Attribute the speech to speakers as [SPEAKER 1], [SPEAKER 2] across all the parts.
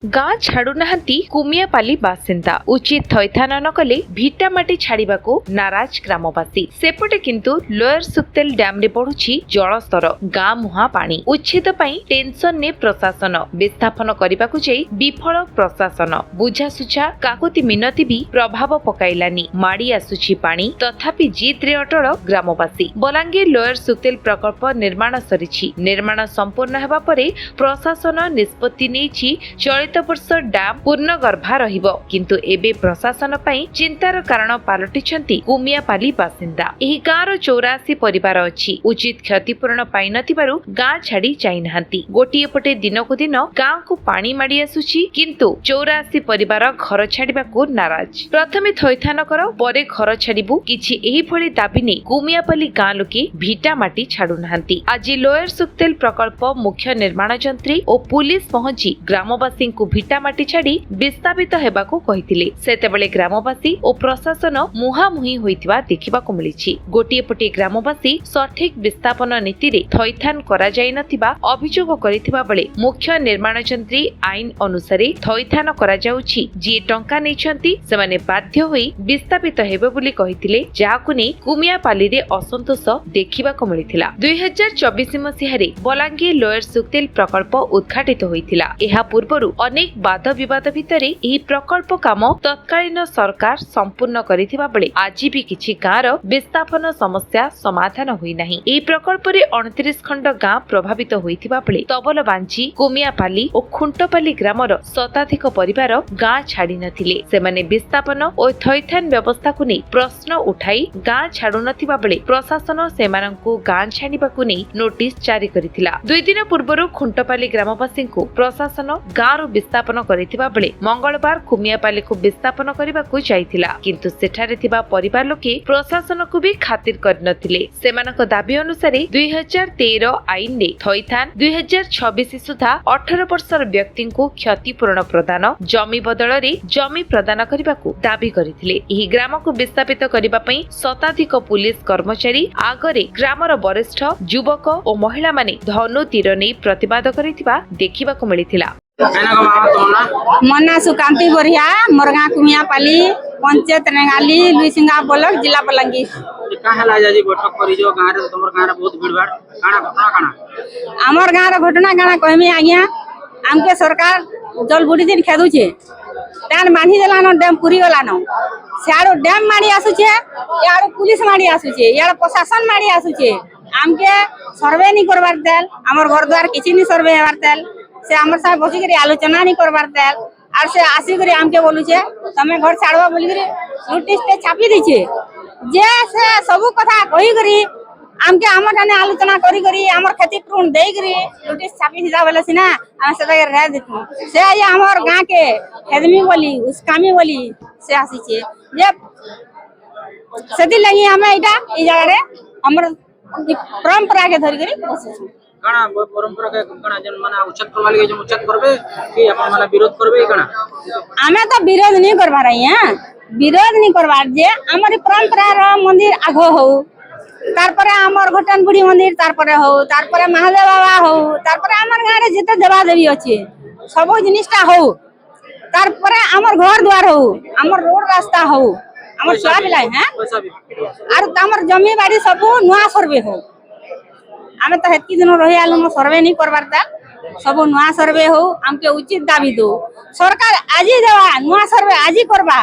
[SPEAKER 1] गाँ छाड़ुनाहांती कुमियापाली बासिंदा उचित थैथान न कले भिटामाटी छाड़िबाकू नाराज ग्रामवासी सेपटे किंतु लोयर सुक्तेल डैम रे बढ़ुछि जलस्तर गाँ मुहा पानी उच्छेद पई टेंशन ने प्रशासन विस्थापन करबाकू जाई विफल प्रशासन बुझासुझा काकुति मिनती भी प्रभाव पकाइलानी माड़ी आसुछि पानी तथापि जीत रे अटल ग्रामवासी बलांगीर लोयर सुक्तेल प्रकल्प निर्माण सरिछि निर्माण संपूर्ण हेबा परे प्रशासन निष्पत्ति नेछि चलित वर्ष डैम पूर्ण गर्भा रहिबो किंतु एबे प्रशासन पई चिंतार कारण पालटिछंती कुमियापाली बासिंदा एही गाँर 84 परिवार अछि उचित क्षतिपूरण पाई नथिबारु गाँ छाड़ी जाई नाहंती गोटिए पटे दिनकु दिन गाँ को पानी माडी आसुछि किंतु 84 परिवार घर छाड़िबाकू नाराज प्रथमे थैथान कर परे घर छाड़िबु किछि एही भली दाबी नै कुमियापाली गाँ लोके भिटा माटी छाडु नाहंती आज लोयर सुक्तेल प्रकल्प मुख्य निर्माण जंत्री और पुलिस पहुंची ग्रामवासी को भिटामाटी छाड़ी विस्थापित हेबाकू कहिथिले सेतेबेले ग्रामवासी और प्रशासन मुहामुही होइतिबा देखिबाकू मिलिछि गोटिए पटे ग्रामवासी सठिक विस्थापन नीति रे थैथान करा जाय नथिबा अभियोग करिथिबा बेले मुख्य निर्माण जंत्री आईन अनुसार थैथान करा जाउछि जे टंका नेछंती सेमाने बाध्य होई विस्थापित हेबे बोली कहिथिले जाहाकू नै कुमियापाली रे असंतोष देखिबाकू मिलिथिला 2024 मसिहा रे बलांगीर लोयर सुक्तेल प्रकल्प उद्घाटित होइथिला एहा पूर्वरु अनेक वाद विवाद भितरे एही प्रकल्प काम तत्कालीन सरकार संपूर्ण करिथिबा बेले आज भी किछि गाँर विस्थापन समस्या समाधान होई नाही एही प्रकल्प रे 29 खंड गाँ प्रभावित होइथिबा बेले तबलबांची कुमियापाली और खुंटपाली ग्रामर शताधिक परिवार गाँ छाड़ी नथिले सेमाने विस्थापन और थैथान व्यवस्था को नै प्रश्न उठाई गाँ छाडु नथिबा बेले प्रशासन सेमानंकु गाँ छाडिबाकू नै नोटिस जारी करिथिला 2 दिन पूर्वरु खुंटपाली ग्रामवासी को प्रशासन गाँर विस्थापन करिथिबा बेले मंगलवार कुमियापाली को विस्थापन करबाकू जाइथिला किंतु सेठारे थिबा परिवार लोके प्रशासन को भी खातिर करनथिले सेमानक दाबी अनुसार 2013 आईन ने थैथान 2026 सुधा 18 वर्षर व्यक्ति को क्षतिपूरण प्रदान जमी बदल रे जमी प्रदान करबाकू दाबी करिथिले एही ग्राम को विस्थापित करबा पई शताधिक पुलिस कर्मचारी आगरे ग्रामर वरिष्ठ युवक और महिला माने धनु तीर नै प्रतिवाद करिथिबा देखिबाकू मिलिथिला
[SPEAKER 2] मना सुकांति बोरिया मोरगा कुमियापाली पंचायत रेंगाली लुइसिंगा ब्लॉक जिला बलांगीर
[SPEAKER 3] काहला जाजी बैठक करी जो गां रे तमर गां रे बहुत भीड़ भाड़ काना घटना काना
[SPEAKER 2] हमर गां रे घटना काना कहमी आज्ञा हमके सरकार जल बुडी दिन खेदु छे डैम बांधी देलानो डैम पूरी गलानो सियाड़ो डैम माडी आसु छे याड़ो पुलिस माडी आसु छे याड़ो प्रशासन माडी आसु छे हमके सर्वे नहीं करबार देल हमर घर द्वार किछि नहीं सर्वे हेबार देल से हमर साथ बसी करी आलोचना नहीं करबार देल और से आसी करी हमके बोलु छे तमे घर छाड़वा बोली करी नोटिस पे छापी दै छे जे से सब कथा कहि करी हमके हमर जाने आलोचना करी करी हमर क्षतिपूर्ण देई करी नोटिस छापी दिदा बोले सिना हम से रह देथु से ये हमर गां के आदमी बोली उसकामी बोली से आसी छे जे सेति लगी हमें इटा ई जगह रे हमर परंपरा के धरि करी बसे छु
[SPEAKER 3] काना परंपरा के काना जन माने उच्चत प्रणाली के जन उच्चत करबे कि अपन माने विरोध करबे काना
[SPEAKER 2] हमें तो विरोध नहीं करबा रही हैं विरोध नहीं करबा जे हमर परंपरा रो मंदिर आगो हो तार परे हमर घटन बुढ़ी मंदिर तार परे हो तार परे महादेव बाबा हो तार परे हमर गां रे जते देवा देवी अछि सब जिनिसटा हो तार परे हमर घर द्वार हो हमर रोड रास्ता हो हमर सब लाई हैं और हमर जमी बाड़ी सब नुआ सर्वे हो हमें तो हेतकी दिन रही आलू में सर्वे नहीं करबार ता सब नुआ सर्वे हो हमके उचित दाबी दो सरकार आज ही देवा नुआ सर्वे आज ही करबा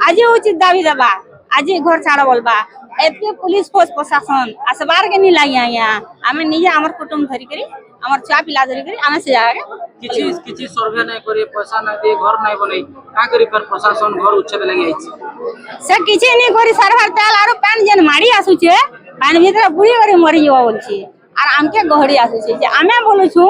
[SPEAKER 2] आज ही उचित दाबी देबा आज ही घर छाड़ बोलबा एते पुलिस फोर्स प्रशासन असबार के नहीं लागिया यहाँ हमें निजे हमर कुटुंब धरी करी हमर छुआ पिला धरी करी हमें से जाके
[SPEAKER 3] किछि सर्वे नहीं करे पैसा नहीं दे घर नहीं बनै का करी पर प्रशासन घर उच्छेद लगी आइछि
[SPEAKER 2] से किछि नहीं करी सरकार ताल आरो पानी जन मारी आसु छे पानी भीतर बुड़ी करी मरी जावा बोल छी और हमके गहरी आसु छे जे हमें बोलु छु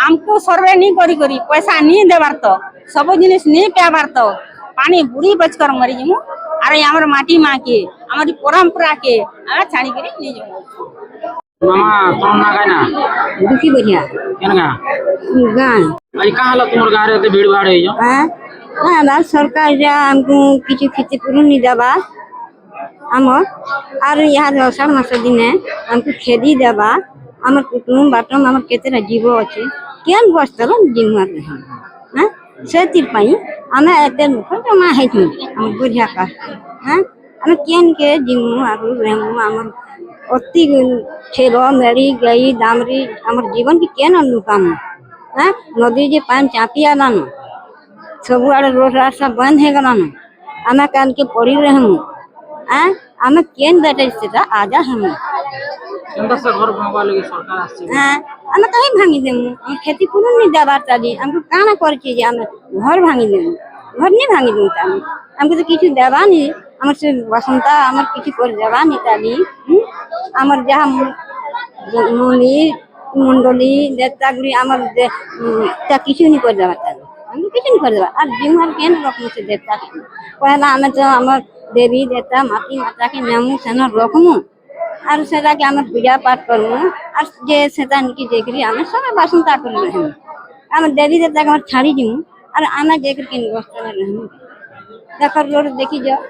[SPEAKER 2] हमको सर्वे नहीं करी करी पैसा नहीं देबार तो सब जिनिस नहीं पेबार तो पानी बुड़ी बचकर मरी जमु और हमर माटी मां के हमारी परंपरा के आ छाणी करी नहीं जमु
[SPEAKER 3] मामा तुम ना गाना
[SPEAKER 2] दुखी बढ़िया
[SPEAKER 3] केनगा
[SPEAKER 2] गां
[SPEAKER 3] आज काहला तुमर गां रे भीड़ भाड़ है जो
[SPEAKER 2] हां ना सरकार जा हमको किछि क्षतिपूर्ण नहीं देबा हम और यहाँ अषाढ़ मास दिन हमको खेदी देबा हमर कुटुंब बाटम हमर केतेरा जीव अछि केन बस्तल जिम्मा रही हां ସେଥିପାଇଁ ଆମେ ଏତେ ଲୋକ ଜମା ହେଇଛୁ ଆମ ବୁଝିବା କାଷ୍ଟ ହଁ ଆମେ କେନକେ ଯିମୁ ଆଗରୁ ରହିମୁ ଆମର ଅତି ଛେଲ ମେଳି ଗାଈ ଦାମରି ଆମର ଜୀବନ କି କେନ ଲୁକାମୁ ହଁ ନଦୀ ଯେ ପାଣି ଚାପି ଆଲାନ ସବୁଆଡ଼େ ରୋଡ ରାସ୍ତା ବନ୍ଦ ହେଇଗଲାନ ଆମେ କାନକେ ପଡ଼ି ରହିମୁ ଆମେ କେନ୍ ଦେଟେ ସେଟା ଆଜା ହେମୁ
[SPEAKER 3] କେନ୍ତା ସେ ଘର ଭାଙ୍ଗବା ଲାଗି ସରକାର ଆସିଛି
[SPEAKER 2] ଆମେ କାହିଁ ଭାଙ୍ଗିଦେମୁ ଆମ କ୍ଷତିପୂରଣ ନି ଦେବାର ଚାଲି ଆମକୁ କାଣା କରିଛି ଯେ ଆମେ ଘର ଭାଙ୍ଗିଦେମୁ ଘର ନି ଭାଙ୍ଗିଦେମୁ ତାଆମେ ଆମକୁ ତ କିଛି ଦେବାନି ଆମର ସେ ବସନ୍ତା ଆମର କିଛି କରି ଦେବାନି ଚାଲି ଆମର ଯାହା ମୁନି ମୁଣ୍ଡଲି ଦେତାଗୁଡ଼ି ଆମର ତା କିଛି ନି କରିଦେବା ଚାଲି ଆମକୁ କିଛି ନି କରିଦେବା আর জিমার কেন রকম সে দেবতা পহলা আমি তো আমার দেবী দেবতা মাটি মাতাকে নেমু সেন রখমু আর সেটাকে আমি পূজা পাঠ করমু আর যে সেটা নিকি দেখি আমি সবাই বাসন্তা করে রহমু আমার দেবী দেবতাকে আমার ছাড়ি দিমু আর আমি দেখি কেন বস্তানে রহমু দেখর রোড দেখি যাও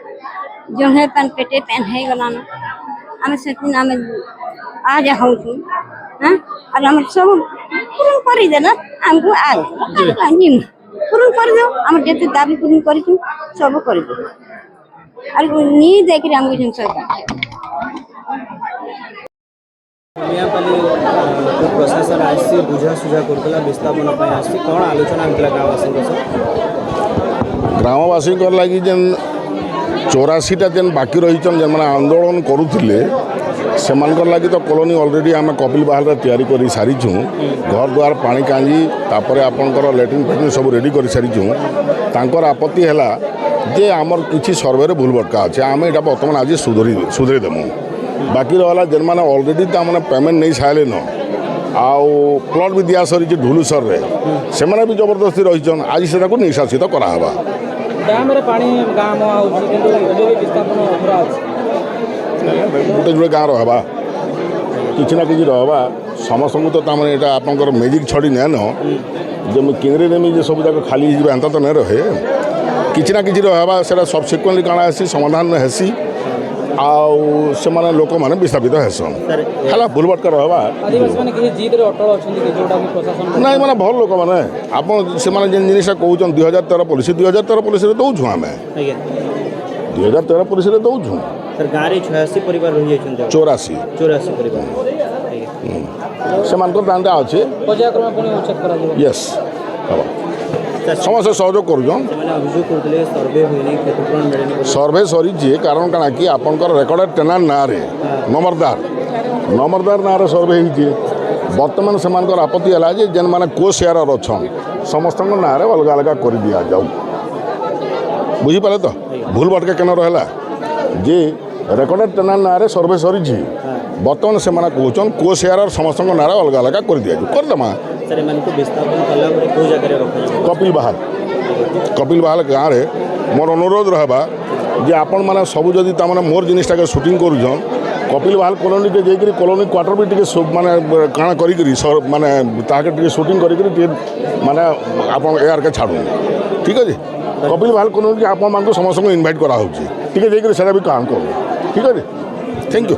[SPEAKER 2] জহে প্যান পেটে প্যান হয়ে গেল না আমি সেদিন আমি আজ হউছু হ্যাঁ আর আমার সব পূরণ করে দে না আমি আজ নিমু পূরণ করে দাও আমার যেতে দাবি পূরণ করেছি সব করে দেব আর নি দেখি আমি সরকার
[SPEAKER 4] कुमियापाली प्रशासन आसी बुझा सुझा करला विस्थापन आसी कौन आलोचना होता गाँववासी
[SPEAKER 5] ग्रामवासी लगी जेन 84टा जेन बाकी रही जेन मैंने आंदोलन करुले से लगी तो कॉलोनी ऑलरेडी आम कपिल बाहल तैयारी कर सारीचु घर द्वार पानी कांजी तापर आपंकर लैट्रिन फैट्रिन सब रेडी कर सारीचु तांकर आपत्ति है जे आमर किसी सर्वे भूल भटका अच्छे आम यहाँ बर्तमान आज सुधरी देमु बाकी रहा जेन मैंने ऑलरेडी तो मैंने पेमेंट नहीं सारे न आउ प्लट भी दिया सरी ढुलुसर से भी जबरदस्ती रही आज से निशासित करावा
[SPEAKER 3] डैम रे पानी गाँ
[SPEAKER 5] गोटे जोड़े गाँ रहा किसी ना कि रहा समस्त तो तमें यहाँ आपंकर मेजिक छड़ी ने न जब किनरे देमी जे सब जाक खाली एंता तो नहीं रहे किसी ना कि रहा से सबसिक्वेंटली काଣା हेसी समाधान हेसी आउ से माने लोक माने विस्थापित हेसन खाला भूल भटका रहा नहीं माने भल लोक माने आप से माने जेन जिनिस कहउछन 2013 पॉलिसी दउछु आमे 2013 पॉलिसी दउछु
[SPEAKER 4] सर गाँव रे 86 परिवार रही जाइछन 84 परिवार
[SPEAKER 5] से मानकर दांडा अछि
[SPEAKER 3] पर्यायक्रम पुनी उच्छेद करा दिबो
[SPEAKER 5] यस समस्त सहयोग करूँ सर्वे सरी कारण काना कि आपंकर रेकर्डेड टेनार ना रे नंबरदार ना रे सर्वे होती बर्तमान से आपत्ति है जेन मैंने को शेयर अच्छा समस्त ना रे अलग अलग कर दिया जाऊ बुझीपारे तो भूल भटका केन रहा जे रेकर्डेड टेनार ना रे सर्वे सरी बर्तमान से कहन को शेयर समस्त ना अलग अलग कर दिया जाऊ करदेमा कपिल बाहाल गाँव में मोर अनुरोध रहा जे आपण मैंने सब जदि मोर जिनिसटा के शूटिंग करुन कपिल बाहाल कॉलोनी के जाकर कॉलोनी क्वार्टर भी टे माने काଣା करी माने ताके टे शूटिंग करी माने आपण एआर के छाड़ू ठीक है कपिल बाहाल कॉलोनी के आपण मानक समस्त को इनवाइट करा होची ठीक है जाकर सेटा भी काम करू ठीक है थैंक यू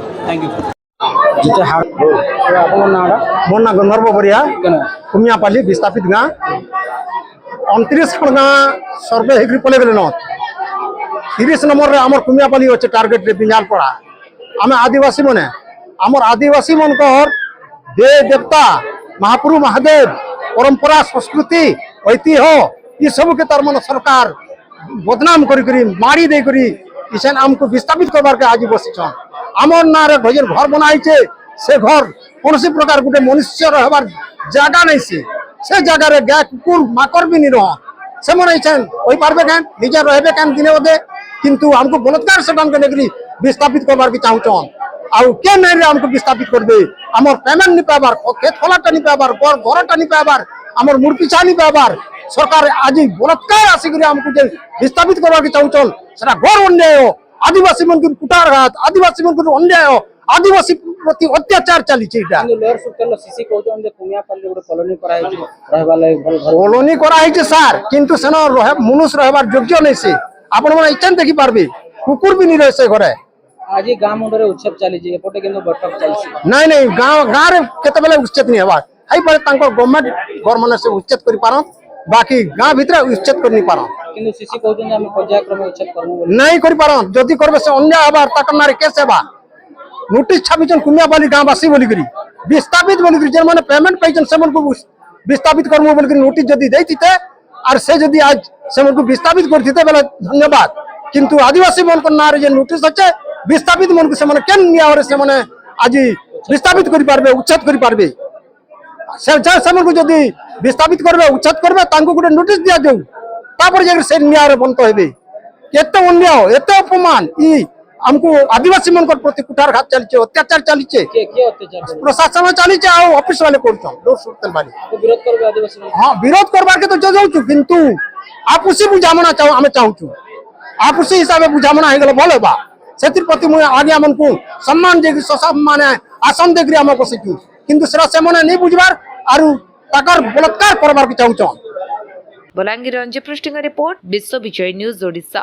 [SPEAKER 6] मोर ना गंधर्व बरिया कुमियापाली विस्थापित गाँ 29 खंड गाँ सर्वे होकर पले गले 30 नंबर रे आमर कुमियापाली अच्छे टार्गेट रे बिंजालपड़ा आम आदिवासी मने आमर आदिवासी मनकर दे देवता महाप्रभु महादेव परंपरा संस्कृति ऐतिह्य ये सब के तार मन सरकार बदनाम करी मारी दे करी इसन आमको विस्थापित करबार के आज बसिछन आमर ना रे भजन घर बनाई से घर कौन प्रकार गोटे मनुष्य रहार जगह नहीं से जगार गाय कुकुर माकर भी नहीं रह से मन हो पार्बे कैन निजे रहे कैन दिने बदे किंतु हमको बलात्कार से लेकिन विस्थापित करवार की चाहून आउ के नहीं हमको विस्थापित करबे आमर पेमेंट नहीं पाबार खेत खलाटा नहीं पाबार घरटा नहीं पाबार आमर मूर्तिछा नहीं पाबार सरकार आज बलात्कार आसिक हमको विस्थापित करवार की चाहून सेटा घर अन्याय आदिवासी मन को कुटारघात आदिवासी मन को अन्याय आदिवासी प्रति अत्याचार चली कॉलोनी कराई सार किंतु सेन मनुष्य रहार योग्य नहीं से आपण मैंने इच्छा देखी पार्बे कुकुर भी नहीं रहे से घरे
[SPEAKER 3] आज गाँ मुंडे उच्छेद चली बैठक चलती
[SPEAKER 6] नहीं नहीं गाँव रे केते उच्छेद नहीं हवा हाई पारे गवर्नमेंट घर मान से उच्छेद कर पार बाकी गाँ भितर उच्छेद कर नहीं पारा
[SPEAKER 3] কিন্তু সিসি কହୁଛନ୍ତି ଆମେ পর্যায়ক্রমে উচ্ছেদ করবো ବୋଲି
[SPEAKER 6] नहीं कर पारा जदि करबे से अन्याय हबार ताकर नारे केस हेबा नोटिस छापिछन कुमियापाली गाँवासी बोलिकरी विस्थापित बोलिकरी जे माने पेमेंट पाइछन सेमन को विस्थापित करमु बोलिकरी नोटिस जदि देथिते और से जदि आज सेमन को विस्थापित करथिते बेले धन्यवाद किंतु आदिवासी मन को नारे जे नोटिस अच्छे विस्थापित मन को सेमने केन नियावरे सेमने आज विस्थापित करि पारबे उच्छेद करि पारबे सेमन को जदि विस्थापित करबे उच्छेद करबे तांको गुटे नोटिस दिया जाऊ तापर जे से न्याय बंत हेबे केते अन्याय एते अपमान ई हमको आदिवासी मन प्रति कुठारघात चलছে अत्याचार चलছে
[SPEAKER 3] কে কে অত্যাচার করবে
[SPEAKER 6] प्रशासन चलছে आ ऑफिस वाले करछन लोग सुतल वाले
[SPEAKER 3] বিরোধ করবে আদিবাসী মানুষ?
[SPEAKER 6] हाँ विरोध करबार के तो जाऊछु किंतु आपुसी बुझामणा चाहू आमे चाहूछु आपुसी हिसाब से बुझामणा हे गेल भले बा सेतिर प्रति मु आज्ञा मन को सम्मान जे माने आसन देकरी हम बसिछु किंतु सेरा से मने नहीं बुझबार आरु ताकर बलात्कार करबार के चाहूछु
[SPEAKER 1] बलांगीर रंजी पृष्ठिंग रिपोर्ट विश्व विजय न्यूज ओडिशा।